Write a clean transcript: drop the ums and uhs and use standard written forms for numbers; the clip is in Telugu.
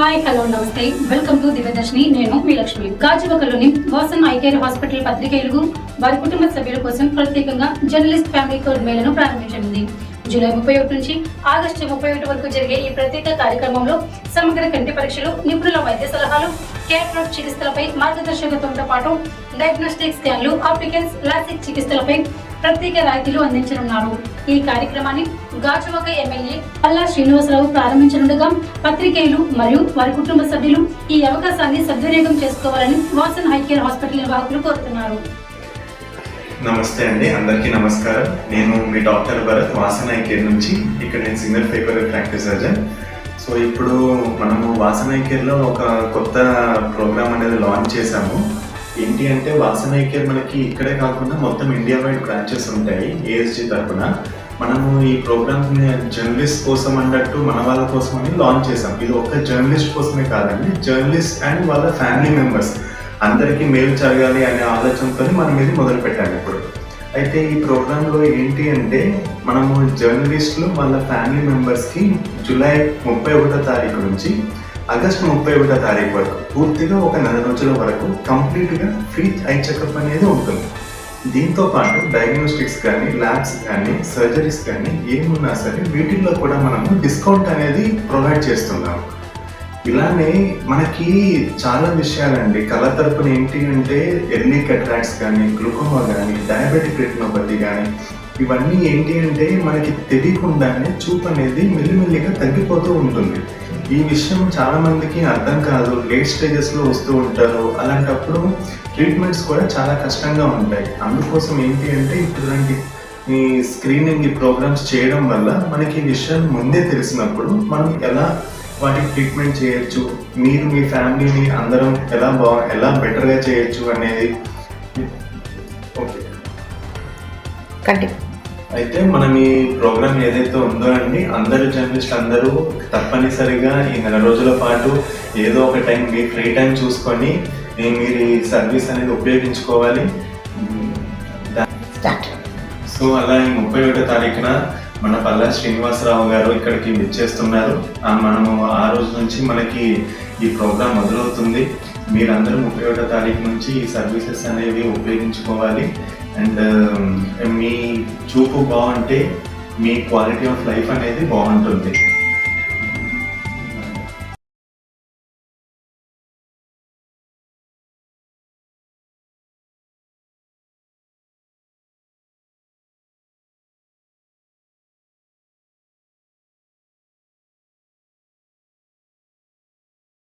Hi hello namaste welcome to Divyadarshini. నేను మీ లక్ష్మి. గాజువాకలోని వాసన్ ఐ కేర్ హాస్పిటల్ పత్రికేయులు వారి కుటుంబ సభ్యుల కోసం ప్రత్యేకంగా జర్నలిస్ట్ ఫ్యామిలీ కోడ్ మేళను ప్రారంభించనుంది. జూలై 31 నుంచి ఆగస్టు 31 వరకు జరిగే ఈ ప్రత్యేక కార్యక్రమంలో సమగ్ర కంటి పరీక్షలు, నిపుణుల వైద్య సలహాలు, క్యాట్రాక్ చికిత్సలపై మార్గదర్శకత్వంతో పాటు డయాగ్నోస్టిక్ స్కాన్లు, ఆప్టికల్స్, లాసిక్ చికిత్సలపై ప్రత్యేక రాయితీలు అందించనున్నారు. ఈ కార్యక్రమాన్ని గాజువాక ఎమ్మెల్యే పల్లా శ్రీనివాసరావు ప్రారంభించనుండగా పత్రికేయులు మరియు వారి కుటుంబ సభ్యులు ఈ అవకాశాన్ని సద్వినియోగం చేసుకోవాలని వాసన్ ఐ కేర్ హాస్పిటల్ నిర్వాహకులు కోరుతున్నారు. నమస్తే అండి, అందరికీ నమస్కారం. నేను మీ doctor Bharat, Vasan eye care నుంచి. ఇక్కడ నేను single favour practice surgeon. So ఇప్పుడు మనము వాసన్ ఐ కేర్లో ఒక కొత్త ప్రోగ్రామ్ అనేది లాంచ్ చేశాము. ఏంటి అంటే వాసన్ ఐ కేర్ మనకి ఇక్కడే కాకుండా మొత్తం ఇండియా వైడ్ బ్రాంచెస్ ఉంటాయి. ఏఎస్జీ తరఫున మనము ఈ ప్రోగ్రామ్ని జర్నలిస్ట్ కోసం అన్నట్టు మన వాళ్ళ కోసం అని లాంచ్ చేసాం. ఇది ఒక్క జర్నలిస్ట్ కోసమే కాదండి, జర్నలిస్ట్ అండ్ వాళ్ళ ఫ్యామిలీ మెంబర్స్ అందరికీ మేలు జరగాలి అనే ఆలోచనతో మనం ఇది మొదలు పెట్టాము ఇప్పుడు. అయితే ఈ ప్రోగ్రాంలో ఏంటి అంటే మనము జర్నలిస్టులు వాళ్ళ ఫ్యామిలీ మెంబర్స్కి జూలై 31వ తారీఖు నుంచి ఆగస్టు 31వ తారీఖు వరకు పూర్తిగా ఒక నెల రోజుల వరకు కంప్లీట్గా ఫ్రీ ఐ చెకప్ అనేది ఉంటుంది. దీంతో పాటు డయాగ్నోస్టిక్స్ కానీ, ల్యాబ్స్ కానీ, సర్జరీస్ కానీ ఏమున్నా సరే వీటిల్లో కూడా మనము డిస్కౌంట్ అనేది ప్రొవైడ్ చేస్తున్నాము. ఇలానే మనకి చాలా విషయాలండి. కళ తరపున ఏంటి అంటే ఎర్లీ కెటరాక్ట్స్ కానీ, గ్లూకోమా కానీ, డయాబెటిక్ రెటినోపతి కానీ ఇవన్నీ ఏంటి అంటే మనకి తెలియకుండానే చూపు అనేది మెల్లిమెల్లిగా తగ్గిపోతూ ఉంటుంది. ఈ విషయం చాలా మందికి అర్థం కాదు, లేట్ స్టేజెస్లో వస్తూ ఉంటారు. అలాంటప్పుడు ట్రీట్మెంట్స్ కూడా చాలా కష్టంగా ఉంటాయి. అందుకోసం ఏంటి అంటే ఇలాంటి ఈ స్క్రీనింగ్, ఈ ప్రోగ్రామ్స్ చేయడం వల్ల మనకి ఈ విషయం ముందే తెలిసినప్పుడు మనం ఎలా వాటికి ట్రీట్మెంట్ చేయొచ్చు, మీరు మీ ఫ్యామిలీని అందరం ఎలా బెటర్గా చేయొచ్చు అనేది. ఓకే, అయితే మనం ఈ ప్రోగ్రామ్ ఏదైతే ఉందో అండి, అందరూ జర్నలిస్ట్ అందరూ తప్పనిసరిగా ఈ నెల రోజుల పాటు ఏదో ఒక టైం మీ ఫ్రీ టైం చూసుకొని మీరు ఈ సర్వీస్ అనేది ఉపయోగించుకోవాలి. సో అలా ఈ 31వ తారీఖున మన పల్లా శ్రీనివాసరావు గారు ఇక్కడికి విచ్చేస్తున్నారు. మనము ఆ రోజు నుంచి మనకి ఈ ప్రోగ్రామ్ మొదలవుతుంది. మీరందరూ 31వ తారీఖు నుంచి ఈ సర్వీసెస్ అనేవి ఉపయోగించుకోవాలి. అండ్ మీ చూపు బాగుంటే మీ క్వాలిటీ ఆఫ్ లైఫ్ అనేది బాగుంటుంది.